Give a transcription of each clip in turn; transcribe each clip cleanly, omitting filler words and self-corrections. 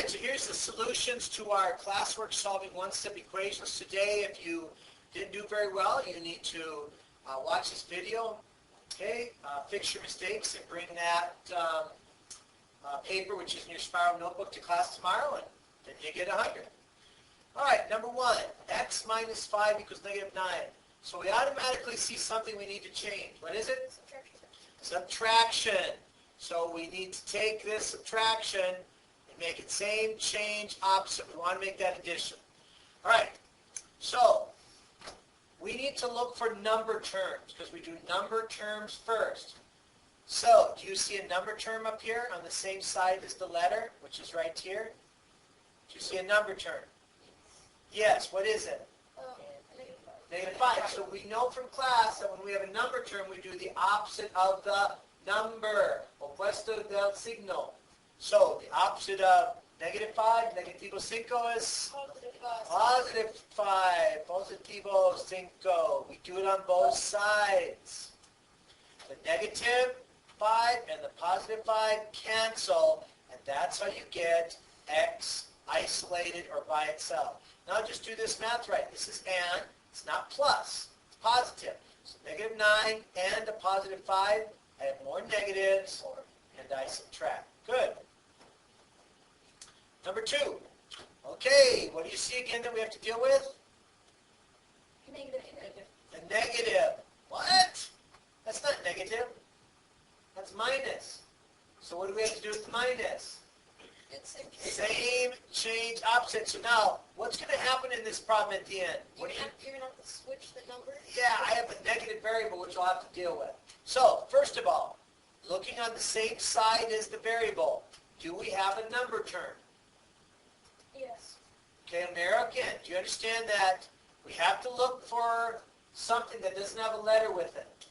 right, so here's the solutions to our classwork solving one-step equations. Today, if you didn't do very well, you need to watch this video, okay, fix your mistakes and bring that paper, which is in your spiral notebook, to class tomorrow, and then you get 100. All right, number 1, x minus 5 equals negative 9. So we automatically see something we need to change. What is it? Subtraction. So we need to take this subtraction and make it same, change, opposite. We want to make that addition. All right, so we need to look for number terms because we do number terms first. So do you see a number term up here on the same side as the letter, which is right here? Do you see a number term? Yes, what is it? Negative 5. So we know from class that when we have a number term, we do the opposite of the number. Opuesto del signo. So the opposite of negative 5, negativo 5 is positive 5. Positivo 5. We do it on both sides. The negative 5 and the positive 5 cancel, and that's how you get x isolated or by itself. Now just do this math right. This is and. It's not plus. It's positive. So negative 9 and a positive 5. I have more negatives, and I subtract. Good. Number 2. Okay, what do you see again that we have to deal with? Negative. A negative. What? That's not negative. That's minus. So what do we have to do with minus? Same, change, opposite. So now, what's going to happen in this problem at the end? You're going to have to switch the number? Yeah, I have a negative variable which I'll have to deal with. So, first of all, looking on the same side as the variable, do we have a number term? Yes. Okay, Mara, again, do you understand that we have to look for something that doesn't have a letter with it?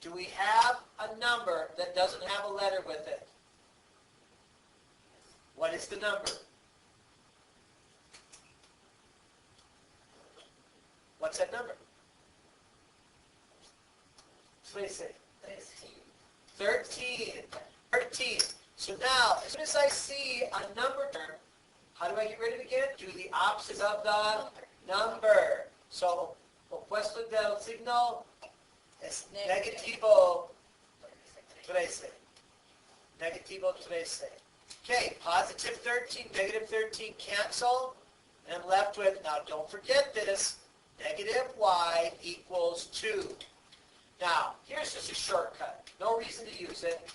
Do we have a number that doesn't have a letter with it? What is the number? What's that number? What do you say? 13. 13. So now, as soon as I see a number term, how do I get rid of it again? Do the opposite of the number. So, opuesto del signo es negativo 13. Negativo 13. Okay, positive 13, negative 13 cancel, and I'm left with, now don't forget this, negative y equals 2. Now, here's just a shortcut. No reason to use it.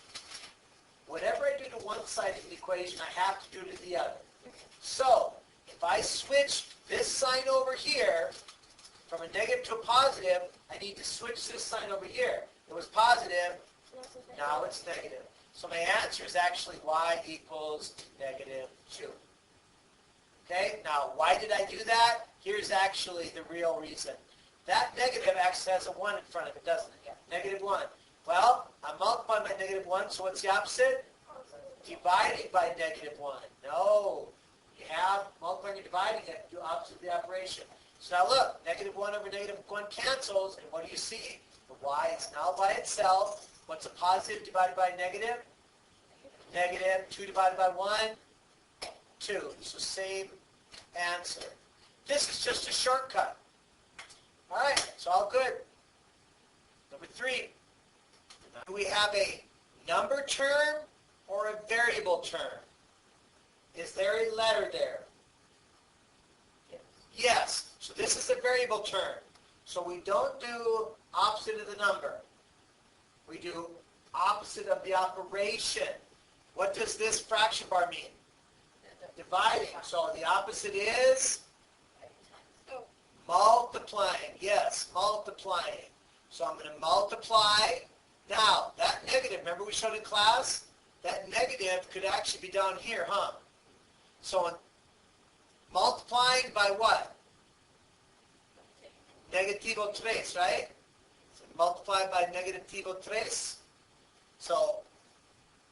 Whatever I do to one side of the equation, I have to do to the other. So, if I switch this sign over here from a negative to a positive, I need to switch this sign over here. It was positive, now it's negative. So my answer is actually y equals negative 2. Okay, now why did I do that? Here's actually the real reason. That negative actually has a 1 in front of it, doesn't it? Negative 1. Well, I'm multiplying by negative 1, so what's the opposite? Dividing by negative 1. No. You have multiplying and dividing it, do opposite of the operation. So now look, negative 1 over negative 1 cancels, and what do you see? The y is now by itself. What's a positive divided by a negative? Negative. 2 divided by 1? 2. So same answer. This is just a shortcut. All right, it's all good. Number 3. Do we have a number term or a variable term? Is there a letter there? Yes. So this is a variable term. So we don't do opposite of the number. We do opposite of the operation. What does this fraction bar mean? Dividing. So the opposite is multiplying. Yes, multiplying. So I'm going to multiply. Now, that negative, remember we showed in class? That negative could actually be down here, huh? So multiplying by what? Negativo 3, right? So multiply by negativo 3. So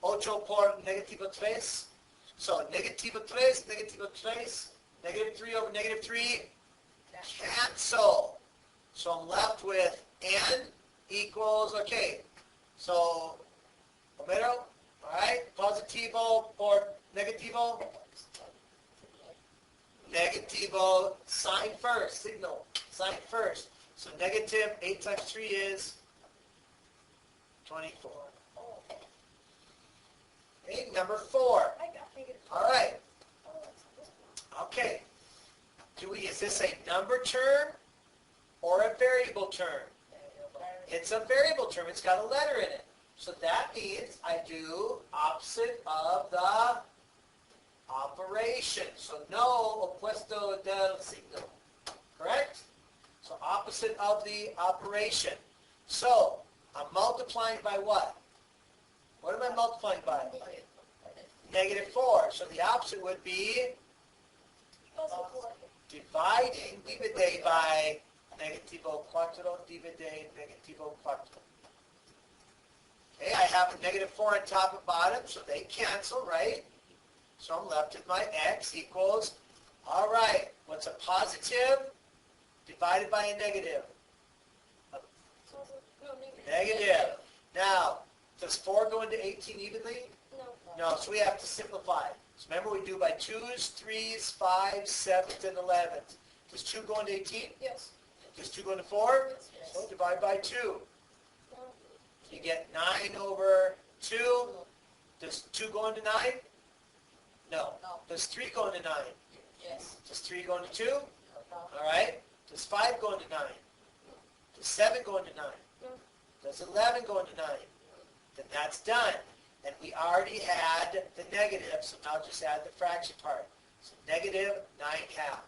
8 por negativo 3. So negativo 3, negativo 3. Negative 3 over negative 3. Cancel. So I'm left with n equals, okay. So, Homero, all right, positivo por negativo, negativo sign first, signal, sign first. So negative 8 times 3 is 24. Okay, number 4. I got negative. All right. Oh, that's Okay. Is this a number term or a variable term? It's a variable term. It's got a letter in it. So that means I do opposite of the operation. So no opuesto del signo. Correct? So opposite of the operation. So I'm multiplying by what? What am I multiplying by? Negative 4. So the opposite would be dividing divide by negativo 4 divide negativo 4. Okay, I have a negative 4 on top and bottom, so they cancel, right? So I'm left with my x equals, all right, what's a positive divided by a negative? Negative. Now, does 4 go into 18 evenly? No. No, so we have to simplify. So remember we do by 2s, 3s, 5s, 7s, and 11s. Does 2 go into 18? Yes. Does 2 go into 4? Yes. So divide by 2. No. You get 9 over 2. Does 2 go into 9? No. No. Does 3 go into 9? Yes. Does 3 go into 2? All right. Does 5 go into 9? Does 7 go into 9? No. Does 11 go into 9? Then that's done. And we already had the negative, so now just add the fraction part. So negative 9/2.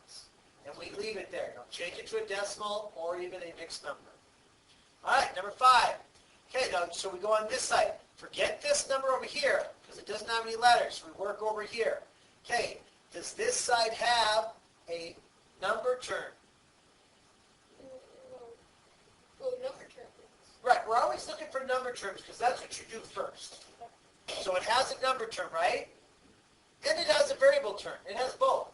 And we leave it there. Don't change it to a decimal or even a mixed number. All right, number 5. Okay, now, so we go on this side. Forget this number over here, because it doesn't have any letters. So we work over here. Okay, does this side have a number term? Oh, number term. Right, we're always looking for number terms, because that's what you do first. So it has a number term, right? And it has a variable term. It has both.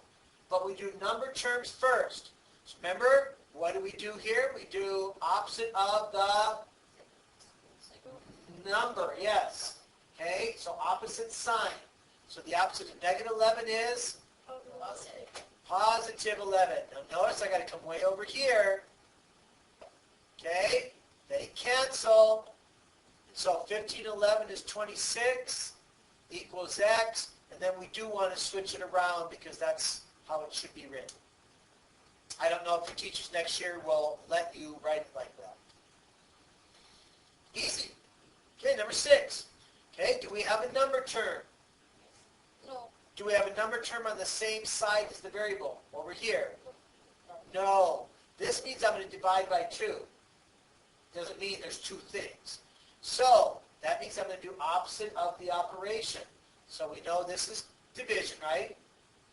But we do number terms first. So remember, what do we do here? We do opposite of the number, yes. Okay, so opposite sign. So the opposite of negative 11 is positive 11. Now notice I got to come way over here. Okay, they cancel. So 15 and 11 is 26 equals x. And then we do want to switch it around because that's how it should be written. I don't know if your teachers next year will let you write it like that. Easy. Okay, number 6. Okay, do we have a number term? No. Do we have a number term on the same side as the variable? Over here? No. This means I'm going to divide by 2. Doesn't mean there's 2 things. So, that means I'm going to do opposite of the operation. So we know this is division, right?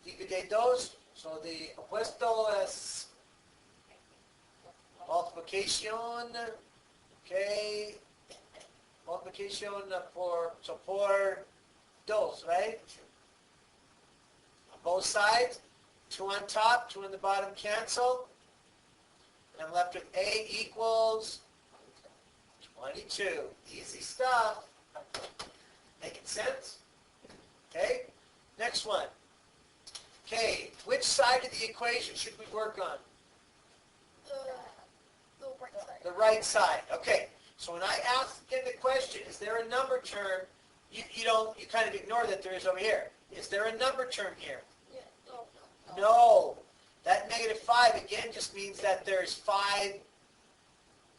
Divide dos. So the opuesto es multiplication. Okay. Multiplication por dos, right? On both sides. 2 on top, 2 on the bottom cancel. And I'm left with A equals 22. Easy stuff. Making sense? Okay, next one. Okay, which side of the equation should we work on? The right side. The right side. Okay, so when I ask again the question, is there a number term, you kind of ignore that there is over here. Is there a number term here? Yeah. No. No. That negative 5 again just means that there's 5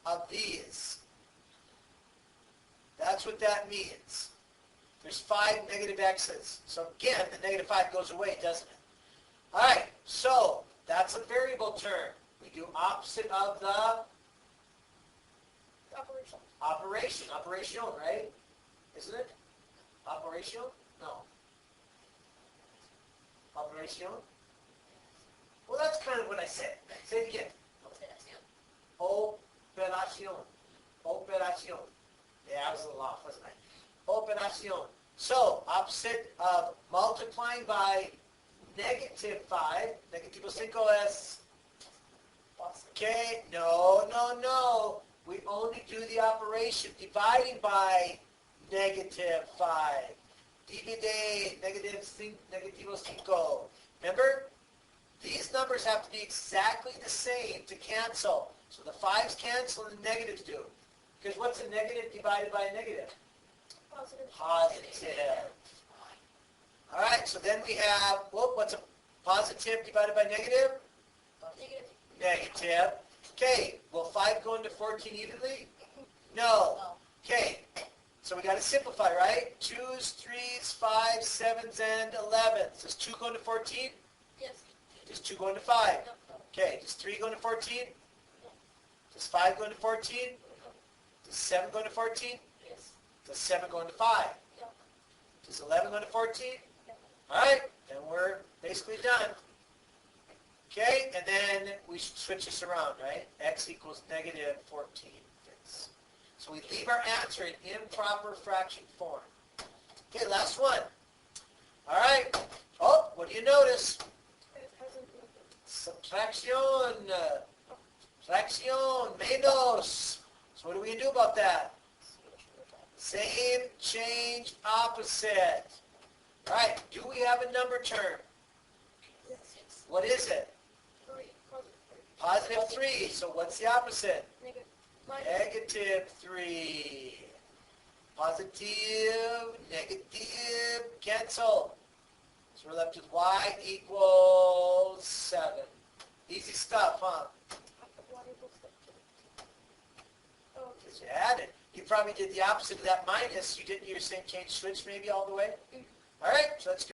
of these. That's what that means. There's 5 negative x's. So again, the negative 5 goes away, doesn't it? All right, so that's a variable term. We do opposite of the Operation. operation. Operation, right? Isn't it? Operation? No. Operation? Well, that's kind of what I said. Say it again. Operación. Operación. Yeah, I was a little off, wasn't I? Operación. So, opposite of multiplying by negative 5. Negativo 5 es... Okay, no. We only do the operation dividing by negative 5. Divide negativo 5. Remember? These numbers have to be exactly the same to cancel. So the 5's cancel and the negatives do. Because what's a negative divided by a negative? Positive. Positive. All right, so then we have, what's a positive divided by negative? Negative. Negative. Okay, will 5 go into 14 evenly? No. Okay, so we got to simplify, right? 2's, 3's, 5's, 7's, and 11's. Does 2 go into 14? Yes. Does 2 go into 5? No. Okay, does 3 go into 14? Does 5 go into 14? Does 7 go into 14? Yes. Does 7 go into 5? No. Does 11 go into 14? No. All right, then we're basically done. Okay, and then we switch this around, right? X equals negative 14. So we leave our answer in improper fraction form. Okay, last one. All right. Oh, what do you notice? It hasn't moved. Subtraction. Fracción. Menos. So what are we going to do about that? Same, change, opposite. All right, do we have a number term? Yes. What is it? 3. Positive 3. So what's the opposite? Negative. Minus. Negative 3. Positive, negative, cancel. So we're left with y equals 7. Easy stuff, huh? Oh, Because you added. You probably did the opposite of that minus. You didn't do your same change switch maybe all the way? All right, so let's go.